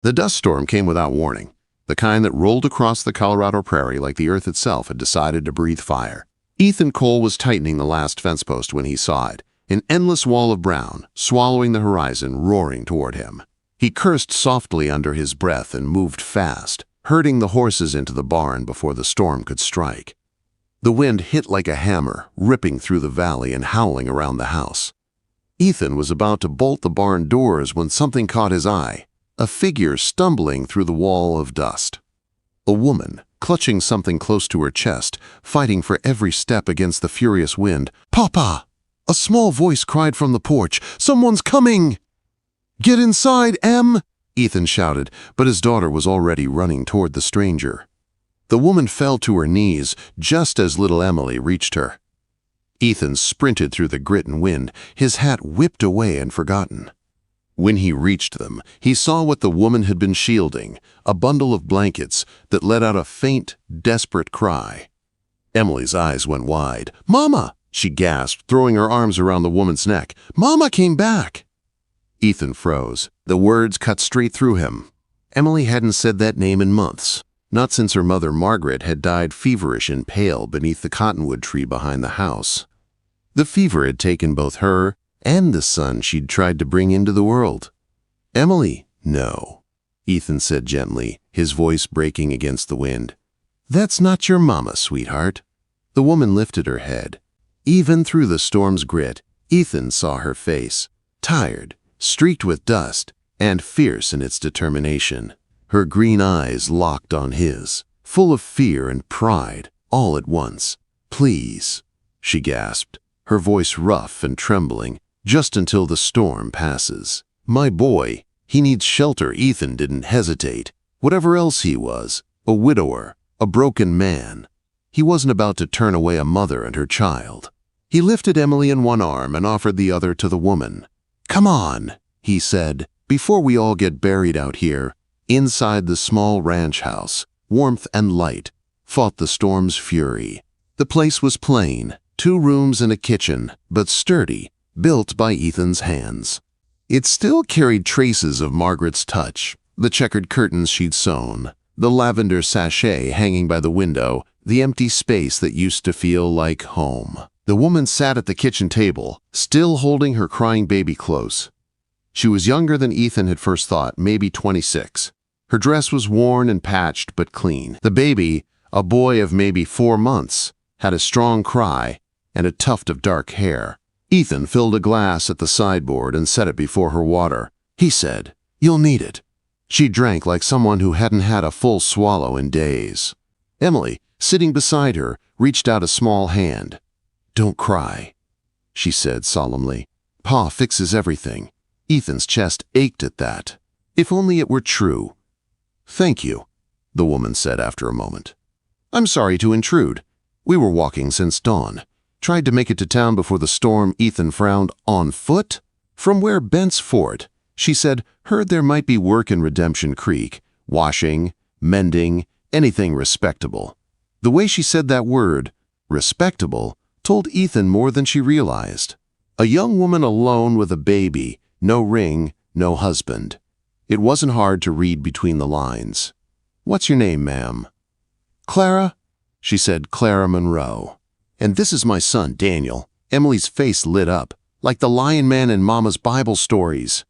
The dust storm came without warning, the kind that rolled across the Colorado prairie like the earth itself had decided to breathe fire. Ethan Cole was tightening the last fence post when he saw it, an endless wall of brown, swallowing the horizon, roaring toward him. He cursed softly under his breath and moved fast, herding the horses into the barn before the storm could strike. The wind hit like a hammer, ripping through the valley and howling around the house. Ethan was about to bolt the barn doors when something caught his eye, a figure stumbling through the wall of dust. A woman, clutching something close to her chest, fighting for every step against the furious wind. "Papa!" A small voice cried from the porch. "Someone's coming!" "Get inside, Em!" Ethan shouted, but his daughter was already running toward the stranger. The woman fell to her knees just as little Emily reached her. Ethan sprinted through the grit and wind, his hat whipped away and forgotten. When he reached them, he saw what the woman had been shielding, a bundle of blankets that let out a faint, desperate cry. Emily's eyes went wide. "Mama!" she gasped, throwing her arms around the woman's neck. "Mama came back!" Ethan froze. The words cut straight through him. Emily hadn't said that name in months, not since her mother Margaret had died feverish and pale beneath the cottonwood tree behind the house. The fever had taken both her and the son she'd tried to bring into the world. "Emily, no," Ethan said gently, his voice breaking against the wind. "That's not your mama, sweetheart." The woman lifted her head. Even through the storm's grit, Ethan saw her face, tired, streaked with dust, and fierce in its determination. Her green eyes locked on his, full of fear and pride, all at once. "Please," she gasped, her voice rough and trembling, "just until the storm passes. My boy, he needs shelter." Ethan didn't hesitate. Whatever else he was, a widower, a broken man, he wasn't about to turn away a mother and her child. He lifted Emily in one arm and offered the other to the woman. "Come on," he said, "before we all get buried out here." Inside the small ranch house, warmth and light fought the storm's fury. The place was plain, 2 rooms and a kitchen, but sturdy, built by Ethan's hands. It still carried traces of Margaret's touch, the checkered curtains she'd sewn, the lavender sachet hanging by the window, the empty space that used to feel like home. The woman sat at the kitchen table, still holding her crying baby close. She was younger than Ethan had first thought, maybe 26. Her dress was worn and patched but clean. The baby, a boy of maybe 4 months, had a strong cry and a tuft of dark hair. Ethan filled a glass at the sideboard and set it before her water. He said, "You'll need it." She drank like someone who hadn't had a full swallow in days. Emily, sitting beside her, reached out a small hand. "Don't cry," she said solemnly. "Pa fixes everything." Ethan's chest ached at that. If only it were true. "Thank you," the woman said after a moment. "I'm sorry to intrude. We were walking since dawn. Tried to make it to town before the storm." Ethan frowned. "On foot?" "From where Bent's Fort," she said. "Heard there might be work in Redemption Creek. Washing, mending, anything respectable." The way she said that word, respectable, told Ethan more than she realized. A young woman alone with a baby, no ring, no husband. It wasn't hard to read between the lines. "What's your name, ma'am?" "Clara," she said. "Clara Monroe. And this is my son, Daniel." Emily's face lit up, like the lion man in Mama's Bible stories.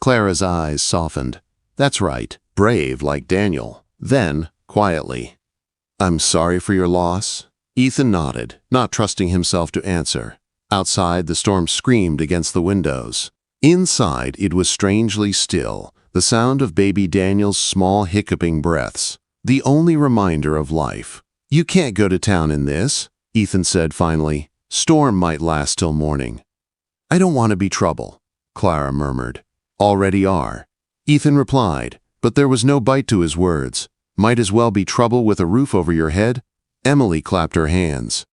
Clara's eyes softened. "That's right, brave like Daniel." Then, quietly, "I'm sorry for your loss." Ethan nodded, not trusting himself to answer. Outside, the storm screamed against the windows. Inside, it was strangely still, the sound of baby Daniel's small hiccuping breaths, the only reminder of life. "You can't go to town in this," Ethan said finally. "Storm might last till morning." "I don't want to be trouble," Clara murmured. "Already are," Ethan replied, but there was no bite to his words. "Might as well be trouble with a roof over your head." Emily clapped her hands.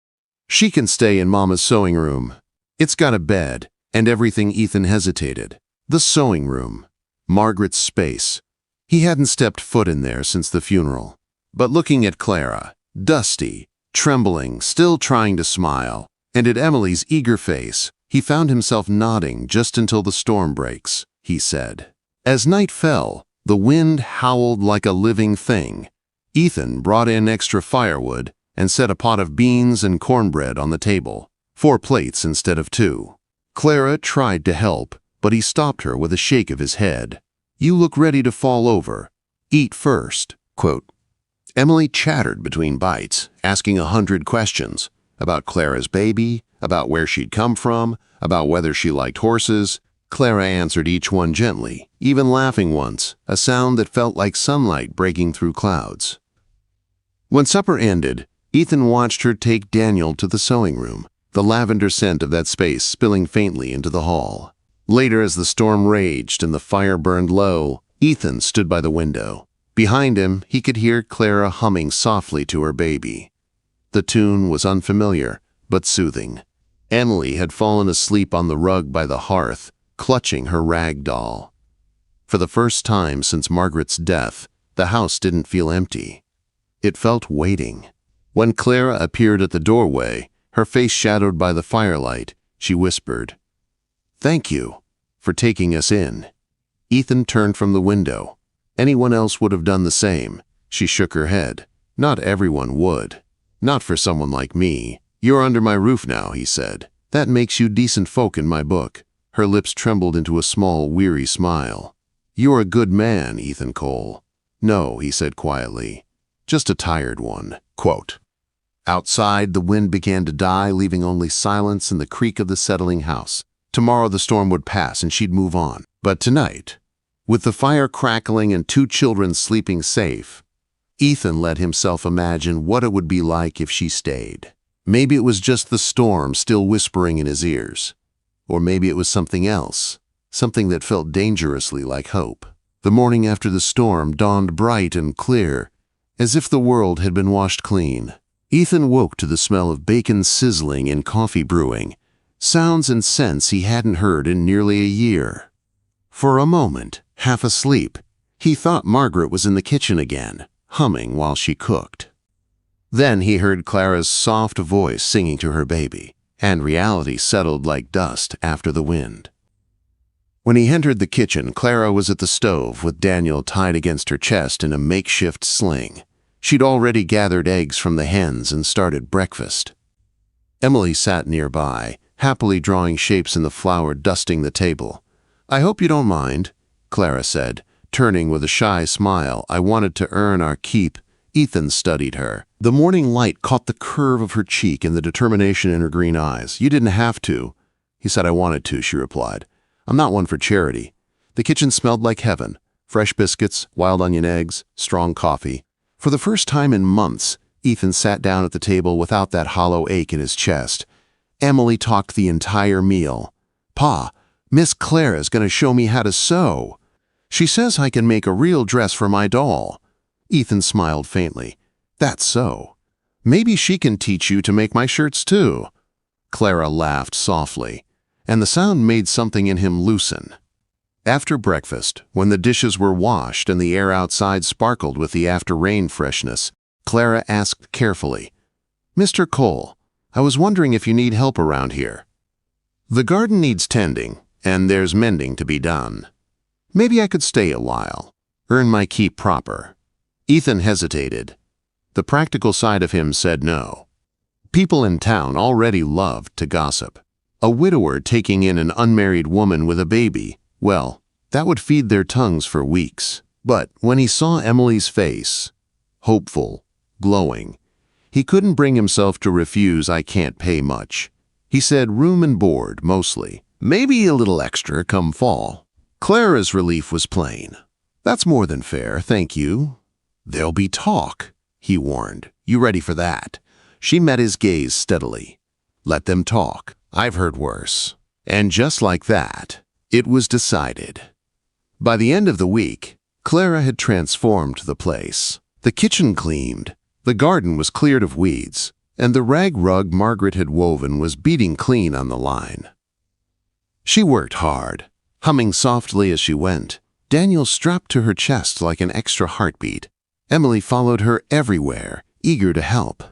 "She can stay in Mama's sewing room. It's got a bed and everything." Ethan hesitated. The sewing room. Margaret's space. He hadn't stepped foot in there since the funeral. But looking at Clara, dusty, trembling, still trying to smile, and at Emily's eager face, he found himself nodding. "Just until the storm breaks," he said. As night fell, The wind howled like a living thing. Ethan brought in extra firewood and set a pot of beans and cornbread on the table, 4 plates instead of 2. Clara tried to help, but he stopped her with a shake of his head. "You look ready to fall over. Eat first." Quote. Emily chattered between bites, asking 100 questions about Clara's baby, about where she'd come from, about whether she liked horses. Clara answered each one gently, even laughing once, a sound that felt like sunlight breaking through clouds. When supper ended, Ethan watched her take Daniel to the sewing room, the lavender scent of that space spilling faintly into the hall. Later, as the storm raged and the fire burned low, Ethan stood by the window. Behind him, he could hear Clara humming softly to her baby. The tune was unfamiliar, but soothing. Emily had fallen asleep on the rug by the hearth, clutching her rag doll. For the first time since Margaret's death, the house didn't feel empty. It felt waiting. When Clara appeared at the doorway, her face shadowed by the firelight, she whispered, "Thank you for taking us in." Ethan turned from the window. Anyone else would have done the same. She shook her head. "Not everyone would. Not for someone like me. You're under my roof now," he said. "That makes you decent folk in my book." Her lips trembled into a small, weary smile. "You're a good man, Ethan Cole." "No," he said quietly. "Just a tired one." Quote. Outside, the wind began to die, leaving only silence and the creak of the settling house. Tomorrow the storm would pass and she'd move on. But tonight, with the fire crackling and 2 children sleeping safe, Ethan let himself imagine what it would be like if she stayed. Maybe it was just the storm still whispering in his ears. Or maybe it was something else, something that felt dangerously like hope. The morning after the storm dawned bright and clear, as if the world had been washed clean. Ethan woke to the smell of bacon sizzling and coffee brewing, sounds and scents he hadn't heard in nearly a year. For a moment, half asleep, he thought Margaret was in the kitchen again, humming while she cooked. Then he heard Clara's soft voice singing to her baby, and reality settled like dust after the wind. When he entered the kitchen, Clara was at the stove with Daniel tied against her chest in a makeshift sling. She'd already gathered eggs from the hens and started breakfast. Emily sat nearby, happily drawing shapes in the flour, dusting the table. "I hope you don't mind," Clara said, turning with a shy smile. "I wanted to earn our keep." Ethan studied her. The morning light caught the curve of her cheek and the determination in her green eyes. "You didn't have to." He said, "I wanted to," she replied. "I'm not one for charity." The kitchen smelled like heaven. Fresh biscuits, wild onion eggs, strong coffee. For the first time in months, Ethan sat down at the table without that hollow ache in his chest. Emily talked the entire meal. "Pa, Miss Clara's going to show me how to sew. She says I can make a real dress for my doll." Ethan smiled faintly. "That's so. Maybe she can teach you to make my shirts too." Clara laughed softly, and the sound made something in him loosen. After breakfast, when the dishes were washed and the air outside sparkled with the after-rain freshness, Clara asked carefully, "Mr. Cole, I was wondering if you need help around here." "The garden needs tending, and there's mending to be done. Maybe I could stay a while, earn my keep proper." Ethan hesitated. The practical side of him said no. People in town already loved to gossip. A widower taking in an unmarried woman with a baby, well, that would feed their tongues for weeks. But when he saw Emily's face, hopeful, glowing, he couldn't bring himself to refuse. "I can't pay much." He said, "Room and board, mostly. Maybe a little extra come fall." Clara's relief was plain. "That's more than fair, thank you." "There'll be talk," he warned. "You ready for that?" She met his gaze steadily. "Let them talk. I've heard worse." And just like that, it was decided. By the end of the week, Clara had transformed the place. The kitchen cleaned, the garden was cleared of weeds, and the rag rug Margaret had woven was beating clean on the line. She worked hard, humming softly as she went. Daniel strapped to her chest like an extra heartbeat. Emily followed her everywhere, eager to help.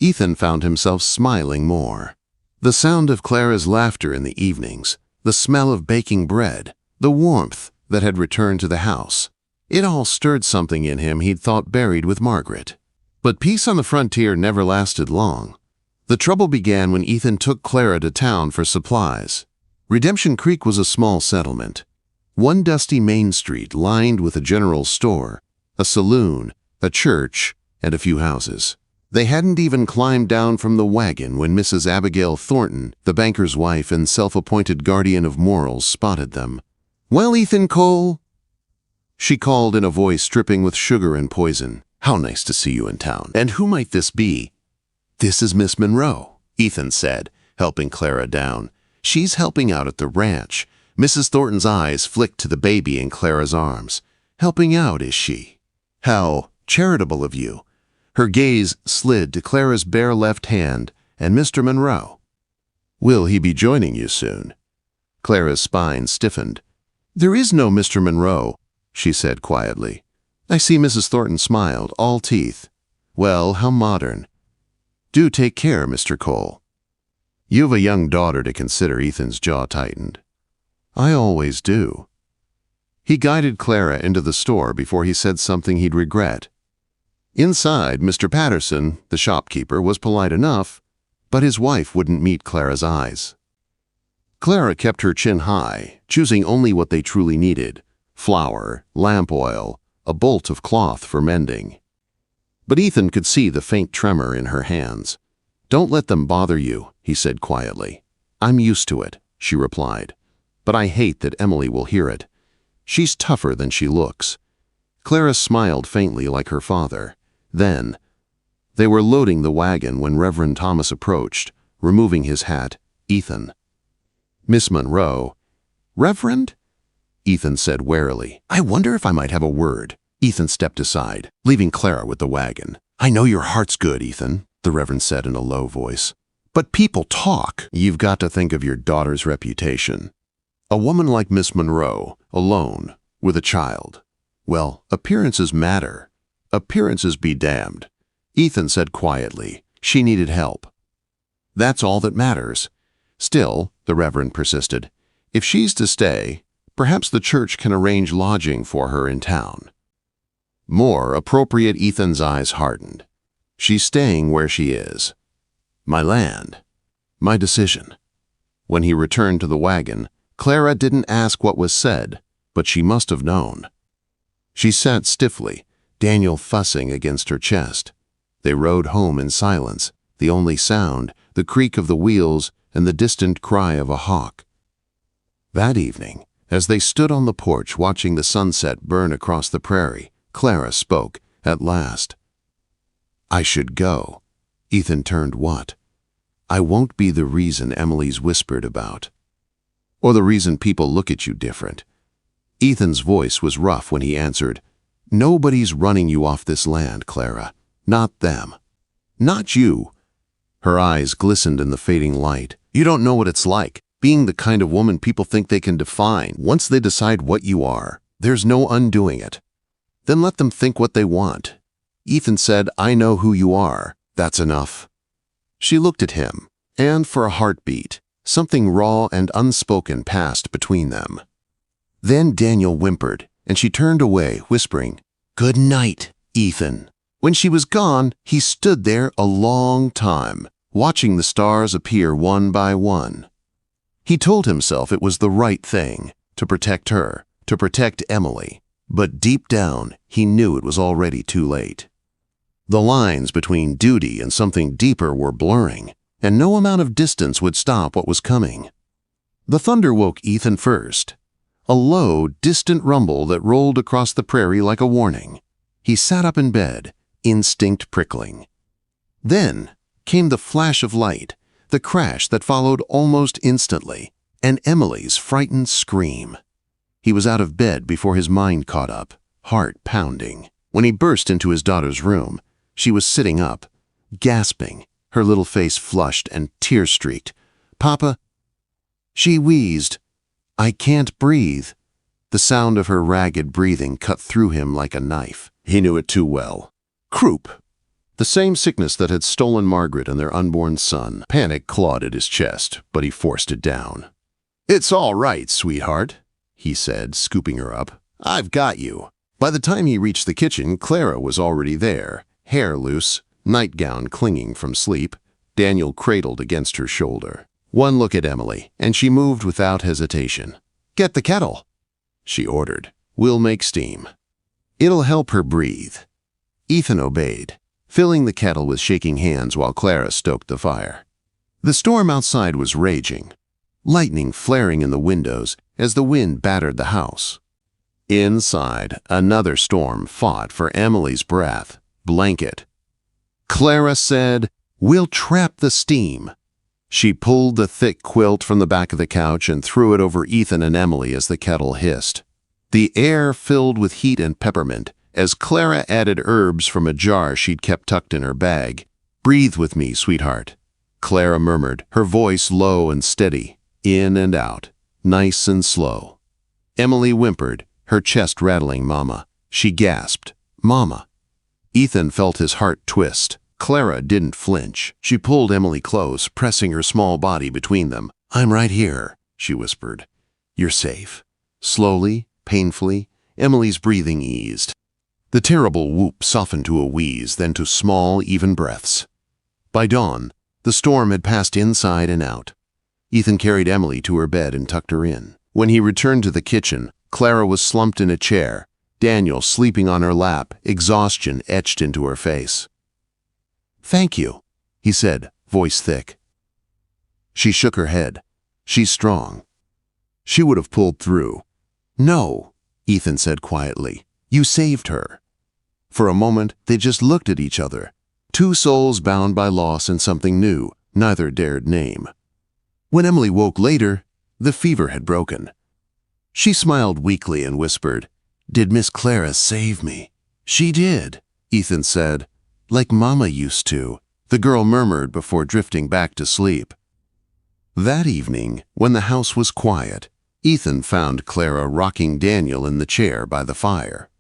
Ethan found himself smiling more. The sound of Clara's laughter in the evenings, the smell of baking bread, the warmth that had returned to the house. It all stirred something in him he'd thought buried with Margaret. But peace on the frontier never lasted long. The trouble began when Ethan took Clara to town for supplies. Redemption Creek was a small settlement. One dusty main street lined with a general store, a saloon, a church, and a few houses. They hadn't even climbed down from the wagon when Mrs. Abigail Thornton, the banker's wife and self-appointed guardian of morals, spotted them. "Well, Ethan Cole," she called in a voice dripping with sugar and poison. "How nice to see you in town. And who might this be?" "This is Miss Monroe," Ethan said, helping Clara down. "She's helping out at the ranch." Mrs. Thornton's eyes flicked to the baby in Clara's arms. "Helping out, is she? How charitable of you." Her gaze slid to Clara's bare left hand and Mr. Monroe. "Will he be joining you soon?" Clara's spine stiffened. "There is no Mr. Monroe," she said quietly. I see Mrs. Thornton smiled, all teeth. "Well, how modern. Do take care, Mr. Cole." "You've a young daughter to consider," Ethan's jaw tightened. "I always do." He guided Clara into the store before he said something he'd regret. Inside, Mr. Patterson, the shopkeeper, was polite enough, but his wife wouldn't meet Clara's eyes. Clara kept her chin high, choosing only what they truly needed: flour, lamp oil, a bolt of cloth for mending. But Ethan could see the faint tremor in her hands. "Don't let them bother you," he said quietly. "I'm used to it," she replied. "But I hate that Emily will hear it. She's tougher than she looks." Clara smiled faintly like her father. Then, they were loading the wagon when Reverend Thomas approached, removing his hat. "Ethan." "Miss Monroe." "Reverend?" Ethan said warily. "I wonder if I might have a word." Ethan stepped aside, leaving Clara with the wagon. "I know your heart's good, Ethan," the Reverend said in a low voice. "But people talk." "You've got to think of your daughter's reputation. A woman like Miss Monroe, alone, with a child. Well, appearances matter. Appearances be damned." Ethan said quietly. "She needed help. That's all that matters." "Still," the Reverend persisted, "if she's to stay, perhaps the church can arrange lodging for her in town." More appropriate. Ethan's eyes hardened. "She's staying where she is. My land. My decision." When he returned to the wagon, Clara didn't ask what was said, but she must have known. She sat stiffly, Daniel fussing against her chest. They rode home in silence, the only sound, the creak of the wheels and the distant cry of a hawk. That evening, as they stood on the porch watching the sunset burn across the prairie, Clara spoke, at last. "I should go." Ethan turned. "What?" "I won't be the reason Emily's whispered about. Or the reason people look at you different." Ethan's voice was rough when he answered, "Nobody's running you off this land, Clara. Not them. Not you." Her eyes glistened in the fading light. "You don't know what it's like, being the kind of woman people think they can define. Once they decide what you are, there's no undoing it. Then let them think what they want." Ethan said, "I know who you are. That's enough." She looked at him, and for a heartbeat, something raw and unspoken passed between them. Then Daniel whimpered, and she turned away, whispering, "Good night, Ethan." When she was gone, he stood there a long time, watching the stars appear one by one. He told himself it was the right thing, to protect her, to protect Emily. But deep down, he knew it was already too late. The lines between duty and something deeper were blurring, and no amount of distance would stop what was coming. The thunder woke Ethan first, a low, distant rumble that rolled across the prairie like a warning. He sat up in bed, instinct prickling. Then came the flash of light, the crash that followed almost instantly, and Emily's frightened scream. He was out of bed before his mind caught up, heart pounding. When he burst into his daughter's room, she was sitting up, gasping, her little face flushed and tear-streaked. "Papa," she wheezed, "I can't breathe." The sound of her ragged breathing cut through him like a knife. He knew it too well. Croup. The same sickness that had stolen Margaret and their unborn son. Panic clawed at his chest, but he forced it down. "It's all right, sweetheart," he said, scooping her up. "I've got you." By the time he reached the kitchen, Clara was already there, hair loose, nightgown clinging from sleep, Daniel cradled against her shoulder. One look at Emily, and she moved without hesitation. "Get the kettle," she ordered. "We'll make steam. It'll help her breathe." Ethan obeyed, filling the kettle with shaking hands while Clara stoked the fire. The storm outside was raging, lightning flaring in the windows as the wind battered the house. Inside, another storm fought for Emily's breath, blanket. Clara said, "We'll trap the steam." She pulled the thick quilt from the back of the couch and threw it over Ethan and Emily as the kettle hissed. The air filled with heat and peppermint as Clara added herbs from a jar she'd kept tucked in her bag. "Breathe with me, sweetheart," Clara murmured, her voice low and steady, in and out, nice and slow. Emily whimpered, her chest rattling, "Mama." She gasped, "Mama." Ethan felt his heart twist. Clara didn't flinch. She pulled Emily close, pressing her small body between them. "I'm right here," she whispered. "You're safe." Slowly, painfully, Emily's breathing eased. The terrible whoop softened to a wheeze, then to small, even breaths. By dawn, the storm had passed inside and out. Ethan carried Emily to her bed and tucked her in. When he returned to the kitchen, Clara was slumped in a chair, Daniel sleeping on her lap, exhaustion etched into her face. "Thank you," he said, voice thick. She shook her head. "She's strong." She would have pulled through. "No," Ethan said quietly. "You saved her." For a moment, they just looked at each other. Two souls bound by loss and something new, neither dared name. When Emily woke later, the fever had broken. She smiled weakly and whispered, "Did Miss Clara save me?" "She did," Ethan said. "Like Mama used to," the girl murmured before drifting back to sleep. That evening, when the house was quiet, Ethan found Clara rocking Daniel in the chair by the fire.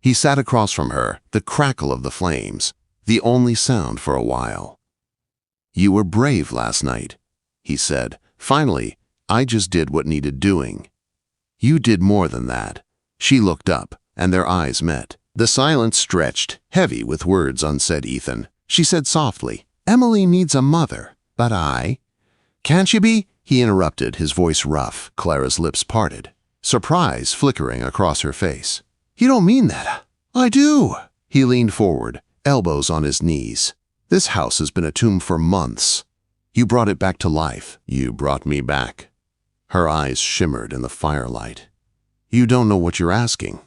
He sat across from her, the crackle of the flames, the only sound for a while. "You were brave last night," he said. "Finally, I just did what needed doing." "You did more than that." She looked up, and their eyes met. The silence stretched, heavy with words unsaid. "Ethan," she said softly, "Emily needs a mother, but I—" "Can't you be?" he interrupted, his voice rough. Clara's lips parted, surprise flickering across her face. "You don't mean that." "I do." He leaned forward, elbows on his knees. "This house has been a tomb for months. You brought it back to life." "You brought me back." Her eyes shimmered in the firelight. "You don't know what you're asking."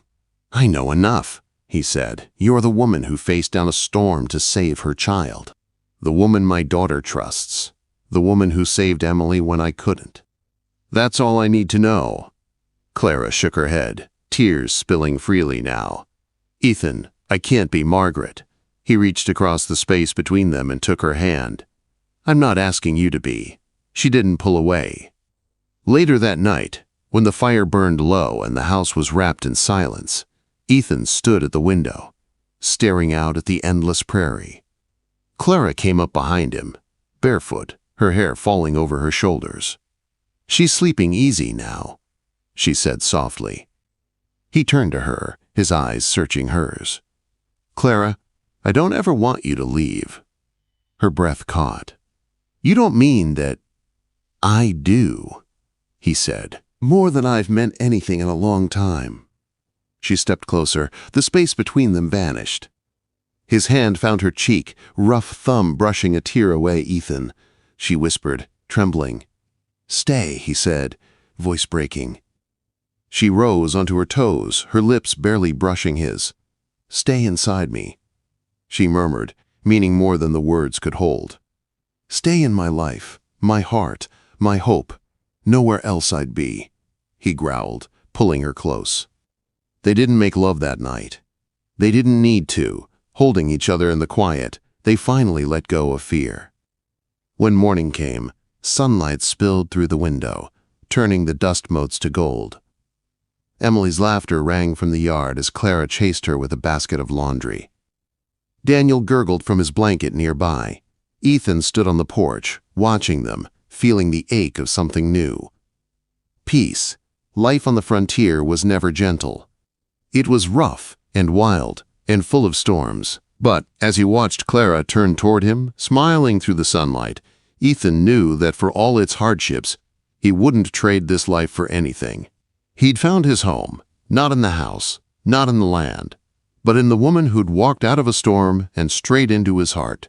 "I know enough," he said. "You're the woman who faced down a storm to save her child. The woman my daughter trusts. The woman who saved Emily when I couldn't." "That's all I need to know." Clara shook her head, tears spilling freely now. "Ethan, I can't be Margaret." He reached across the space between them and took her hand. "I'm not asking you to be." She didn't pull away. Later that night, when the fire burned low and the house was wrapped in silence, Ethan stood at the window, staring out at the endless prairie. Clara came up behind him, barefoot, her hair falling over her shoulders. "She's sleeping easy now," she said softly. He turned to her, his eyes searching hers. "Clara, I don't ever want you to leave." Her breath caught. "You don't mean that—" "I do," he said. "More than I've meant anything in a long time." She stepped closer. The space between them vanished. His hand found her cheek, rough thumb brushing a tear away. "Ethan," she whispered, trembling. "Stay," he said, voice breaking. She rose onto her toes, her lips barely brushing his. "Stay inside me," she murmured, meaning more than the words could hold. "Stay in my life, my heart, my hope. Nowhere else I'd be," he growled, pulling her close. They didn't make love that night. They didn't need to. Holding each other in the quiet, they finally let go of fear. When morning came, sunlight spilled through the window, turning the dust motes to gold. Emily's laughter rang from the yard as Clara chased her with a basket of laundry. Daniel gurgled from his blanket nearby. Ethan stood on the porch, watching them, feeling the ache of something new. Peace. Life on the frontier was never gentle. It was rough and wild and full of storms. But as he watched Clara turn toward him, smiling through the sunlight, Ethan knew that for all its hardships, he wouldn't trade this life for anything. He'd found his home, not in the house, not in the land, but in the woman who'd walked out of a storm and straight into his heart.